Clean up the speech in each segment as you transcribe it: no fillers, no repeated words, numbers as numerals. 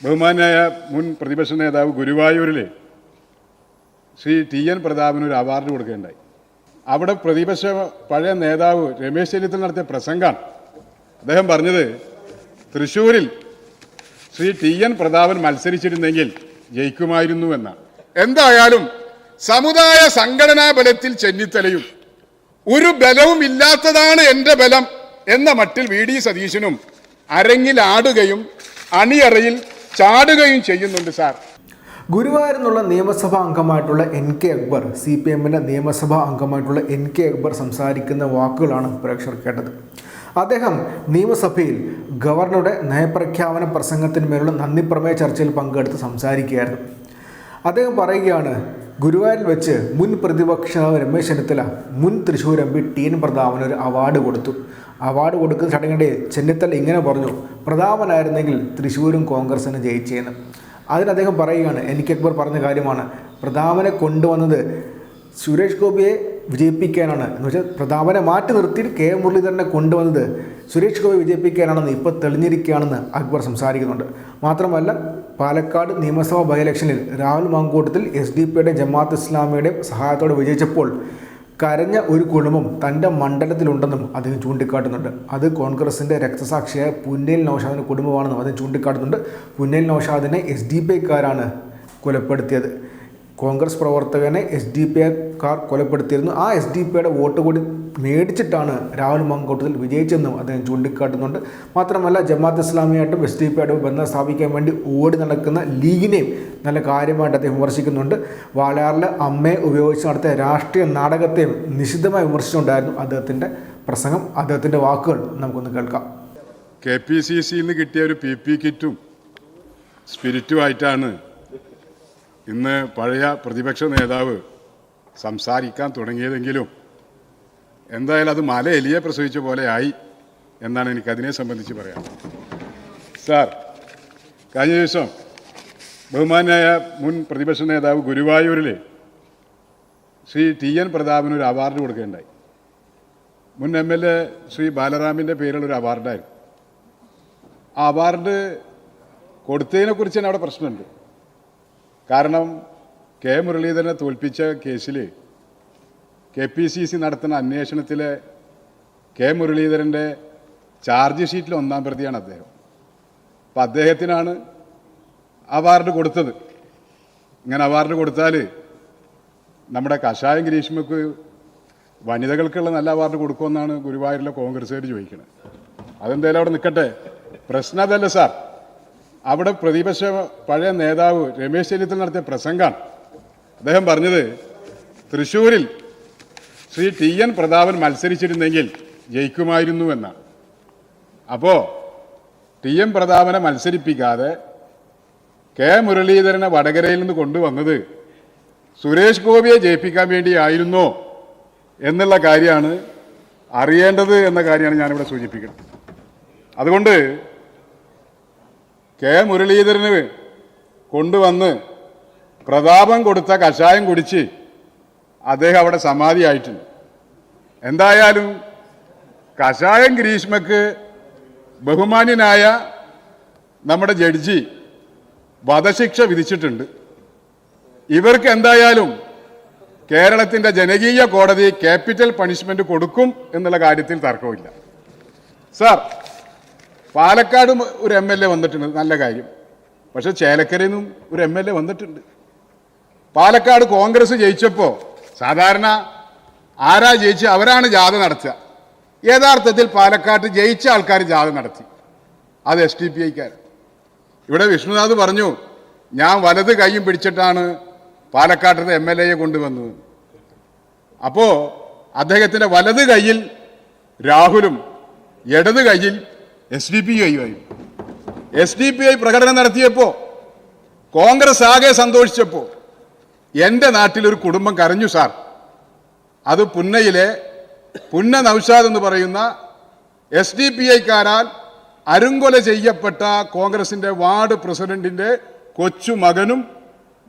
ബഹുമാനായ മുൻ പ്രതിപക്ഷ നേതാവ് ഗുരുവായൂരിൽ ശ്രീ ടി എൻ പ്രതാപന് ഒരു അവാർഡ് കൊടുക്കുകയുണ്ടായി. അവിടെ പ്രതിപക്ഷ പഴയ നേതാവ് രമേശ് ചെന്നിത്തല നടത്തിയ പ്രസംഗമാണ്. അദ്ദേഹം പറഞ്ഞത് തൃശ്ശൂരിൽ ശ്രീ ടി എൻ പ്രതാപൻ മത്സരിച്ചിരുന്നെങ്കിൽ ജയിക്കുമായിരുന്നു എന്നാണ്. എന്തായാലും സമുദായ സംഘടനാ ബലത്തിൽ ചെന്നിത്തലയും ഒരു ബലവും ഇല്ലാത്തതാണ് എൻ്റെ ബലം എന്ന മട്ടിൽ വി ഡി സതീശനും അരങ്ങിൽ ആടുകയും അണിയറയിൽ ചാടുകയും ചെയ്യുന്നുണ്ട് സാർ. ഗുരുവായൂരിൽ നിന്നുള്ള നിയമസഭാ അംഗമായിട്ടുള്ള NK അക്ബർ, CPMന്റെ നിയമസഭാ അംഗമായിട്ടുള്ള NK അക്ബർ സംസാരിക്കുന്ന വാക്കുകളാണ് പ്രേക്ഷകർ കേട്ടത്. അദ്ദേഹം നിയമസഭയിൽ ഗവർണറുടെ നയപ്രഖ്യാപന പ്രസംഗത്തിന്മേലുള്ള നന്ദിപ്രമേയ ചർച്ചയിൽ പങ്കെടുത്ത് സംസാരിക്കുകയായിരുന്നു. അദ്ദേഹം പറയുകയാണ്, ഗുരുവായൂരിൽ വെച്ച് മുൻ പ്രതിപക്ഷ രമേശ് ചെന്നിത്തല മുൻ Thrissur MP T N Prathapan ഒരു അവാർഡ് കൊടുത്തു. അവാർഡ് കൊടുക്കുന്ന ചടങ്ങിനിടെ ചെന്നിത്തല ഇങ്ങനെ പറഞ്ഞു, പ്രതാപനായിരുന്നെങ്കിൽ തൃശ്ശൂരും കോൺഗ്രസിന് ജയിച്ചേന്ന്. അതിന് അദ്ദേഹം പറയുകയാണ്, NK അക്ബർ പറഞ്ഞ കാര്യമാണ്, പ്രതാപനെ കൊണ്ടുവന്നത് സുരേഷ് ഗോപിയെ വിജയിപ്പിക്കാനാണ്. എന്ന് വെച്ചാൽ പ്രതാപനെ മാറ്റി നിർത്തി K മുരളീധരനെ കൊണ്ടുവന്നത് സുരേഷ് ഗോപി വിജയിപ്പിക്കാനാണെന്ന് ഇപ്പോൾ തെളിഞ്ഞിരിക്കുകയാണെന്ന് അക്ബർ സംസാരിക്കുന്നുണ്ട്. മാത്രമല്ല, പാലക്കാട് നിയമസഭാ ബൈ ഇലക്ഷനിൽ രാഹുൽ മാങ്കൂട്ടത്തിൽ SDP ജമാഅത്ത് ഇസ്ലാമിയുടെ സഹായത്തോടെ വിജയിച്ചപ്പോൾ കരഞ്ഞ ഒരു കുടുംബം തൻ്റെ മണ്ഡലത്തിലുണ്ടെന്നും അദ്ദേഹം ചൂണ്ടിക്കാട്ടുന്നുണ്ട്. അത് കോൺഗ്രസിൻ്റെ രക്തസാക്ഷിയായ പുന്നേൽ നൗഷാദിൻ്റെ കുടുംബമാണെന്നും അദ്ദേഹം ചൂണ്ടിക്കാട്ടുന്നുണ്ട്. പുന്നേൽ നൗഷാദിനെ SDP കൊലപ്പെടുത്തിയത്, കോൺഗ്രസ് പ്രവർത്തകനെ SDP കൊലപ്പെടുത്തിയിരുന്നു. ആ SDP വോട്ട് കൂടി മേടിച്ചിട്ടാണ് രാഹുൽ മാങ്കൂട്ടത്തിൽ വിജയിച്ചെന്നും അദ്ദേഹം ചൂണ്ടിക്കാട്ടുന്നുണ്ട്. മാത്രമല്ല, ജമാഅത്ത് ഇസ്ലാമിയായിട്ടും SDP ബന്ധം സ്ഥാപിക്കാൻ വേണ്ടി ഓടി നടക്കുന്ന ലീഗിനെയും നല്ല കാര്യമായിട്ട് അദ്ദേഹം വിമർശിക്കുന്നുണ്ട്. വാളയാറിലെ അമ്മയെ ഉപയോഗിച്ച് നടത്തിയ രാഷ്ട്രീയ നാടകത്തെയും നിശിതമായി വിമർശിച്ചുകൊണ്ടായിരുന്നു അദ്ദേഹത്തിൻ്റെ പ്രസംഗം. അദ്ദേഹത്തിൻ്റെ വാക്കുകൾ നമുക്കൊന്ന് കേൾക്കാം. KPCCയിൽ നിന്ന് കിട്ടിയ ഒരു PP കിറ്റും സ്പിരിറ്റുമായിട്ടാണ് ഇന്ന് പഴയ പ്രതിപക്ഷ നേതാവ് സംസാരിക്കാൻ തുടങ്ങിയതെങ്കിലും എന്തായാലും അത് മല എലിയെ പ്രസവിച്ച പോലെ ആയി എന്നാണ് എനിക്കതിനെ സംബന്ധിച്ച് പറയാം. സാർ, കഴിഞ്ഞ ദിവസം ബഹുമാനായ മുൻ പ്രതിപക്ഷ നേതാവ് ഗുരുവായൂരിൽ ശ്രീ ടി എൻ പ്രതാപന് ഒരു അവാർഡ് കൊടുക്കുകയുണ്ടായി. മുൻ MLA ശ്രീ ബാലറാമിൻ്റെ പേരിലുള്ളൊരു അവാർഡായിരുന്നു. ആ അവാർഡ് കൊടുത്തതിനെക്കുറിച്ച് തന്നെ അവിടെ പ്രശ്നമുണ്ട്. കാരണം K മുരളീധരനെ തോൽപ്പിച്ച കേസിൽ KPCC നടത്തുന്ന അന്വേഷണത്തിലെ K മുരളീധരൻ്റെ ചാർജ് ഷീറ്റിൽ 1-ാം പ്രതിയാണ് അദ്ദേഹം. അപ്പം അദ്ദേഹത്തിനാണ് അവാർഡ് കൊടുത്തത്. ഇങ്ങനെ അവാർഡ് കൊടുത്താൽ നമ്മുടെ കഷായം ഗ്രീഷ്മക്ക് വനിതകൾക്കുള്ള നല്ല അവാർഡ് കൊടുക്കുമെന്നാണ് ഗുരുവായൂരിലെ കോൺഗ്രസ്സുകാർ ചോദിക്കുന്നത്. അതെന്തായാലും അവിടെ നിൽക്കട്ടെ, പ്രശ്നം അതല്ല സാർ. അവിടെ പ്രതിപക്ഷ പഴയ നേതാവ് രമേശ് ചെന്നിത്തല നടത്തിയ പ്രസംഗമാണ്. അദ്ദേഹം പറഞ്ഞത് തൃശ്ശൂരിൽ ശ്രീ ടി എൻ പ്രതാപൻ മത്സരിച്ചിരുന്നെങ്കിൽ ജയിക്കുമായിരുന്നു എന്നാണ്. അപ്പോൾ ടി എൻ പ്രതാപനെ മത്സരിപ്പിക്കാതെ K മുരളീധരനെ വടകരയിൽ നിന്ന് കൊണ്ടുവന്നത് സുരേഷ് ഗോപിയെ ജയിപ്പിക്കാൻ വേണ്ടിയായിരുന്നോ എന്നുള്ള കാര്യമാണ് അറിയേണ്ടത് എന്ന കാര്യമാണ് ഞാനിവിടെ സൂചിപ്പിക്കുന്നത്. അതുകൊണ്ട് K മുരളീധരന് കൊണ്ടുവന്ന് പ്രതാപം കൊടുത്ത കഷായം കുടിച്ച് അദ്ദേഹം അവിടെ സമാധിയായിട്ടുണ്ട്. എന്തായാലും കഷായം ഗ്രീഷ്മക്ക് ബഹുമാന്യനായ നമ്മുടെ ജഡ്ജി വധശിക്ഷ വിധിച്ചിട്ടുണ്ട്. ഇവർക്ക് എന്തായാലും കേരളത്തിൻ്റെ ജനകീയ കോടതി ക്യാപിറ്റൽ പണിഷ്മെന്റ് കൊടുക്കും എന്നുള്ള കാര്യത്തിൽ തർക്കമില്ല. സാർ, പാലക്കാട് ഒരു MLA വന്നിട്ടുണ്ട്, നല്ല കാര്യം. പക്ഷെ ചേലക്കരയിൽ നിന്നും ഒരു MLA വന്നിട്ടുണ്ട്. പാലക്കാട് കോൺഗ്രസ് ജയിച്ചപ്പോൾ സാധാരണ ആരാ ജയിച്ച് അവരാണ് ജാഥ നടത്തുക. യഥാർത്ഥത്തിൽ പാലക്കാട്ട് ജയിച്ച ആൾക്കാർ ജാഥ നടത്തി, അത് SDPIക്കാർ. ഇവിടെ വിഷ്ണുനാഥ് പറഞ്ഞു, ഞാൻ വലത് കൈയും പിടിച്ചിട്ടാണ് പാലക്കാട്ടത്തെ MLA കൊണ്ടുവന്നത്. അപ്പോൾ അദ്ദേഹത്തിൻ്റെ വലത് കൈയിൽ രാഹുലും ഇടത് കൈയിൽ SDPI. SDPI പ്രകടനം നടത്തിയപ്പോൾ കോൺഗ്രസ് ആകെ സന്തോഷിച്ചപ്പോൾ എൻ്റെ നാട്ടിലൊരു കുടുംബം കരഞ്ഞു സാർ. അത് പുന്നയിലെ പുന്ന നൗഷാദ് എന്ന് പറയുന്ന SDPIക്കാരാൽ അരുങ്കൊല ചെയ്യപ്പെട്ട കോൺഗ്രസിൻ്റെ വാർഡ് പ്രസിഡന്റിൻ്റെ കൊച്ചു മകനും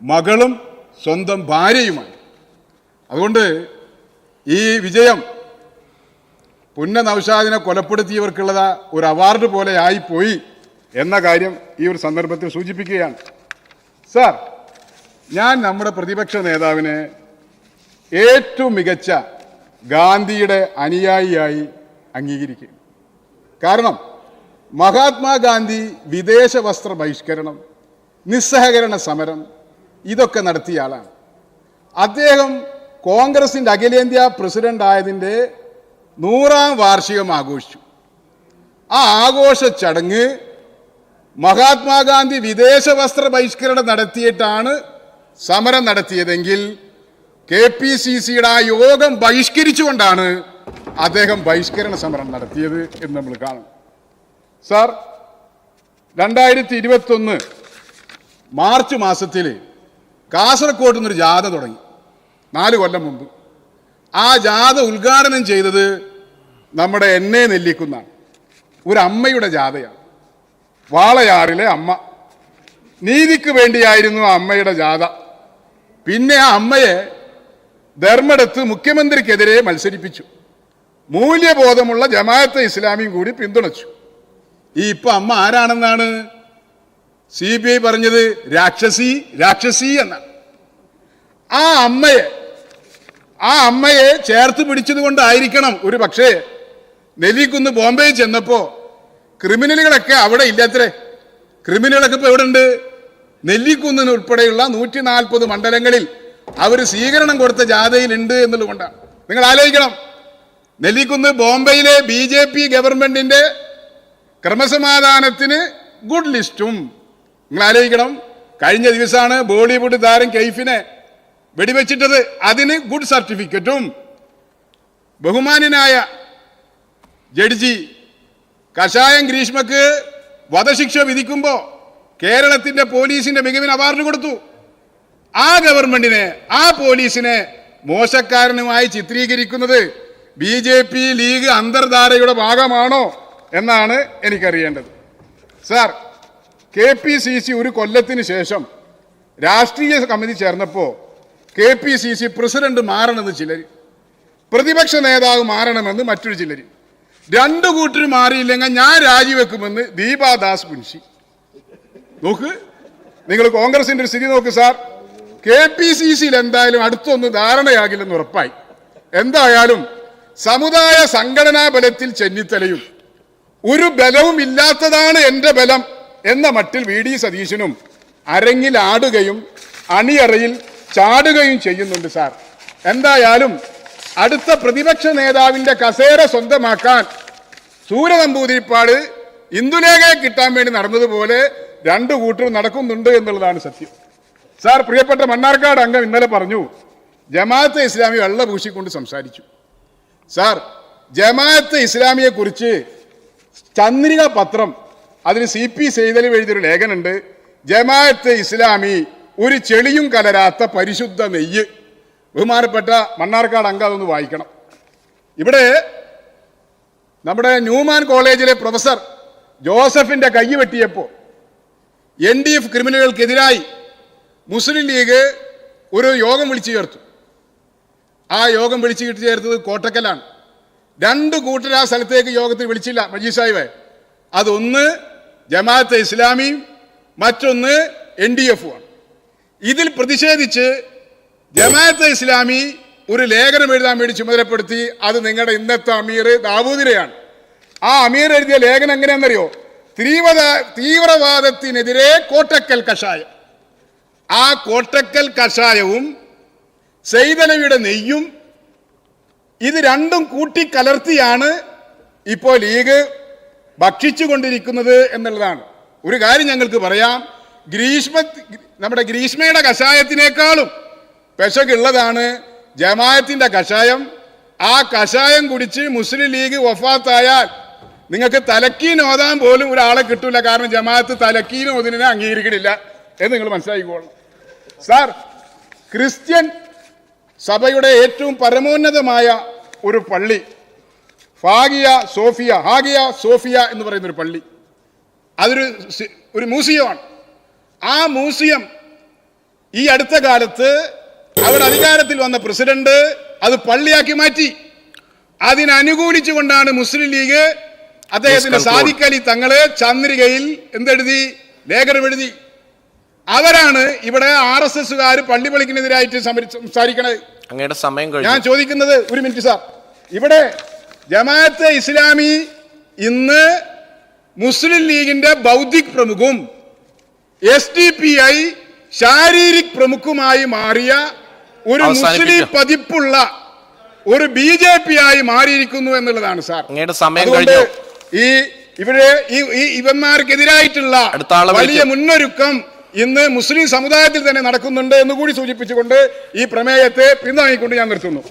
മകളും സ്വന്തം ഭാര്യയുമാണ്. അതുകൊണ്ട് ഈ വിജയം പുന്ന നൗഷാദിനെ കൊലപ്പെടുത്തിയവർക്കുള്ള ഒരു അവാർഡ് പോലെ ആയിപ്പോയി എന്ന കാര്യം ഈ ഒരു സന്ദർഭത്തിൽ സൂചിപ്പിക്കുകയാണ്. സാർ, ഞാൻ നമ്മുടെ പ്രതിപക്ഷ നേതാവിനെ ഏറ്റവും മികച്ച ഗാന്ധിയുടെ അനുയായിയായി അംഗീകരിക്കും. കാരണം മഹാത്മാഗാന്ധി വിദേശ വസ്ത്ര ബഹിഷ്കരണം, നിസ്സഹകരണ സമരം ഇതൊക്കെ നടത്തിയ ആളാണ്. അദ്ദേഹം കോൺഗ്രസിൻ്റെ അഖിലേന്ത്യാ പ്രസിഡന്റ് ആയതിൻ്റെ 100ാം വാർഷികം ആഘോഷിച്ചു. ആ ആഘോഷ ചടങ്ങ് മഹാത്മാഗാന്ധി വിദേശ വസ്ത്ര ബഹിഷ്കരണം നടത്തിയിട്ടാണ് സമരം നടത്തിയതെങ്കിൽ KPCCയുടെ ആ യോഗം ബഹിഷ്കരിച്ചുകൊണ്ടാണ് അദ്ദേഹം ബഹിഷ്കരണ സമരം നടത്തിയത് എന്ന് നമ്മൾ കാണും. സാർ, 2021 മാർച്ച് മാസത്തിൽ കാസർഗോഡ് നിന്നൊരു ജാഥ തുടങ്ങി, 4 കൊല്ലം മുമ്പ്. ആ ജാഥ ഉദ്ഘാടനം ചെയ്തത് നമ്മുടെ എന്നെ നെല്ലിക്കുന്നാണ്. ഒരു അമ്മയുടെ ജാഥയാണ്, വാളയാറിലെ അമ്മ. നീതിക്ക് വേണ്ടിയായിരുന്നു ആ അമ്മയുടെ ജാഥ. പിന്നെ ആ അമ്മയെ ധർമ്മടത്ത് മുഖ്യമന്ത്രിക്കെതിരെ മത്സരിപ്പിച്ചു. മൂല്യബോധമുള്ള ജമാഅത്തെ ഇസ്ലാമിയും കൂടി പിന്തുണച്ചു. ഇപ്പൊ അമ്മ ആരാണെന്നാണ് CBI പറഞ്ഞത്? രാക്ഷസി എന്നാണ്. ആ അമ്മയെ ചേർത്ത് പിടിച്ചത് കൊണ്ടായിരിക്കണം ഒരു പക്ഷേ നെല്ലിക്കുന്ന് ബോംബെയിൽ ചെന്നപ്പോ ക്രിമിനലുകളൊക്കെ അവിടെ ഇല്ലാത്രേ. ക്രിമിനലുകളൊക്കെ ഇപ്പൊ എവിടെ ഉണ്ട്? നെല്ലിക്കുന്നിന് ഉൾപ്പെടെയുള്ള 140 മണ്ഡലങ്ങളിൽ അവർ സ്വീകരണം കൊടുത്ത ജാഥയിലുണ്ട് എന്നുള്ളതുകൊണ്ടാണ്. നിങ്ങൾ ആലോചിക്കണം, നെല്ലിക്കുന്ന് ബോംബെയിലെ BJP ഗവൺമെന്റിന്റെ ക്രമസമാധാനത്തിന് ഗുഡ് ലിസ്റ്റും, നിങ്ങൾ ആലോചിക്കണം, കഴിഞ്ഞ ദിവസമാണ് ബോളിവുഡ് താരം കെയ്ഫിനെ വെടിവെച്ചിട്ടത്, അതിന് ഗുഡ് സർട്ടിഫിക്കറ്റും. ബഹുമാന്യനായ ജഡ്ജി കഷായം ഗ്രീഷ്മക്ക് വധശിക്ഷ വിധിക്കുമ്പോൾ കേരളത്തിന്റെ പോലീസിന്റെ മികവിന് അവാർഡ് കൊടുത്തു. ആ ഗവൺമെന്റിനെ, ആ പോലീസിനെ മോശക്കാരനുമായി ചിത്രീകരിക്കുന്നത് BJP ലീഗ് അന്തർധാരയുടെ ഭാഗമാണോ എന്നാണ് എനിക്കറിയേണ്ടത്. സാർ, KPCC ഒരു കൊല്ലത്തിന് ശേഷം രാഷ്ട്രീയ കമ്മിറ്റി ചേർന്നപ്പോൾ KPCC പ്രസിഡന്റ് മാറണമെന്ന് ചിലർ, പ്രതിപക്ഷ നേതാവ് മാറണമെന്ന് മറ്റൊരു ചിലർ, 2 കൂട്ടർ മാറിയില്ലെങ്കിൽ ഞാൻ രാജിവെക്കുമെന്ന് ദീപാദാസ് മുൻഷി. നോക്ക്, നിങ്ങൾ കോൺഗ്രസിന്റെ ഒരു സ്ഥിതി നോക്ക് സാർ. KPCCയിൽ എന്തായാലും അടുത്തൊന്നും ധാരണയാകില്ലെന്ന് ഉറപ്പായി. എന്തായാലും സമുദായ സംഘടനാ ബലത്തിൽ ചെന്നിത്തലയും ഒരു ബലവും ഇല്ലാത്തതാണ് എൻ്റെ ബലം എന്ന മട്ടിൽ VD സതീശനും അരങ്ങിൽ ആടുകയും അണിയറയിൽ ചാടുകയും ചെയ്യുന്നുണ്ട് സാർ. എന്തായാലും അടുത്ത പ്രതിപക്ഷ നേതാവിന്റെ കസേര സ്വന്തമാക്കാൻ സൂര്യനമ്പൂതിരിപ്പാട് ഇന്ദുലേഖയെ കിട്ടാൻ വേണ്ടി നടന്നതുപോലെ 2 കൂട്ടരും നടക്കുന്നുണ്ട് എന്നുള്ളതാണ് സത്യം. സാർ, പ്രിയപ്പെട്ട മണ്ണാർക്കാട് അംഗം ഇന്നലെ പറഞ്ഞു ജമാഅത്തെ ഇസ്ലാമി വെള്ള പൂശിക്കൊണ്ട് സംസാരിച്ചു. സാർ, ജമാഅത്തെ ഇസ്ലാമിയെ കുറിച്ച് ചന്ദ്രിക പത്രം, അതിന് CP സെയ്തലി എഴുതിയൊരു ലേഖനുണ്ട്, ജമാഅത്തെ ഇസ്ലാമി ഒരു ചെളിയും കലരാത്ത പരിശുദ്ധ നെയ്യ്. ബഹുമാനപ്പെട്ട മണ്ണാർക്കാട് അംഗം അതൊന്ന് വായിക്കണം. ഇവിടെ നമ്മുടെ ന്യൂമാൻ കോളേജിലെ പ്രൊഫസർ ജോസഫിന്റെ കൈ വെട്ടിയപ്പോൾ NDF ക്രിമിനലുകൾക്കെതിരായി മുസ്ലിം ലീഗ് ഒരു യോഗം വിളിച്ചു ചേർത്തു. ആ യോഗം വിളിച്ചു ചേർത്തത് കോട്ടക്കലാണ്. 2 കൂട്ടർ ആ സ്ഥലത്തേക്ക് യോഗത്തിൽ വിളിച്ചില്ല മജീദ് സാഹിബ്. അതൊന്ന് ജമാഅത്തെ ഇസ്ലാമിയും മറ്റൊന്ന് NDF-ഉമാണ്. ഇതിൽ പ്രതിഷേധിച്ച് ജമാഅത്തെ ഇസ്ലാമി ഒരു ലേഖനം എഴുതാൻ വേണ്ടി ചുമതലപ്പെടുത്തി. അത് നിങ്ങളുടെ ഇന്നത്തെ അമീർ ദാവൂദിനെയാണ്. ആ അമീർ എഴുതിയ ലേഖനം എങ്ങനെയാണെന്നറിയോ? തീവ്രവാദത്തിനെതിരെ കോട്ടക്കൽ കഷായം. ആ കോട്ടക്കൽ കഷായവും സെയ്തലവിയുടെ നെയ്യും ഇത് 2ഉം കൂട്ടിക്കലർത്തിയാണ് ഇപ്പോൾ ലീഗ് ഭക്ഷിച്ചുകൊണ്ടിരിക്കുന്നത് എന്നുള്ളതാണ്. ഒരു കാര്യം ഞങ്ങൾക്ക് പറയാം, നമ്മുടെ ഗ്രീഷ്മയുടെ കഷായത്തിനേക്കാളും പെശകുള്ളതാണ് ജമാഅത്തിന്റെ കഷായം. ആ കഷായം കുടിച്ച് മുസ്ലിം ലീഗ് വഫാത്തായാൽ നിങ്ങൾക്ക് തലക്കീൻ ഓതാൻ പോലും ഒരാളെ കിട്ടൂല. കാരണം ജമാഅത്ത് തലക്കീൻ ഓതിനെ അംഗീകരിക്കണില്ല എന്ന് നിങ്ങൾ മനസ്സിലാക്കിക്കോളണം. സാർ, ക്രിസ്ത്യൻ സഭയുടെ ഏറ്റവും പരമോന്നതമായ ഒരു പള്ളി ഹാഗിയ സോഫിയ എന്ന് പറയുന്ന ഒരു പള്ളി, അതൊരു മ്യൂസിയമാണ്. ആ മ്യൂസിയം ഈ അടുത്ത കാലത്ത് അവിടെ അധികാരത്തിൽ വന്ന പ്രസിഡന്റ് അത് പള്ളിയാക്കി മാറ്റി. അതിനനുകൂലിച്ചുകൊണ്ടാണ് മുസ്ലിം ലീഗ് അദ്ദേഹത്തിന്റെ സാദിഖ് അലി തങ്ങള് ചന്ദ്രികയിൽ എന്തെഴുതി, ലേഖനം എഴുതി. അവരാണ് ഇവിടെ RSSകാർ പള്ളി പൊളിക്കുന്നതിനായിട്ട് സംസാരിക്കണത്. അങ്ങയുടെ സമയം കഴിഞ്ഞു. ഞാൻ ചോദിക്കുന്നത്, ഒരു മിനിറ്റ് സാർ, ഇവിടെ ജമാഅത്തെ ഇസ്ലാമി ഇന്ന് മുസ്ലിം ലീഗിന്റെ ബൗദ്ധിക് പ്രമുഖും SDPI ശാരീരിക് പ്രമുഖുമായി മാറിയ ഒരു മുസ്ലിം പതിപ്പുള്ള ഒരു BJP ആയി മാറിയിരിക്കുന്നു എന്നുള്ളതാണ് സാർ. അതുകൊണ്ട് ഇവന്മാർക്കെതിരായിട്ടുള്ള വലിയ മുന്നൊരുക്കം ഇന്ന് മുസ്ലിം സമുദായത്തിൽ തന്നെ നടക്കുന്നുണ്ട് എന്ന് കൂടി സൂചിപ്പിച്ചുകൊണ്ട് ഈ പ്രമേയത്തെ പിന്താങ്ങിക്കൊണ്ട് ഞാൻ നിർത്തുന്നു.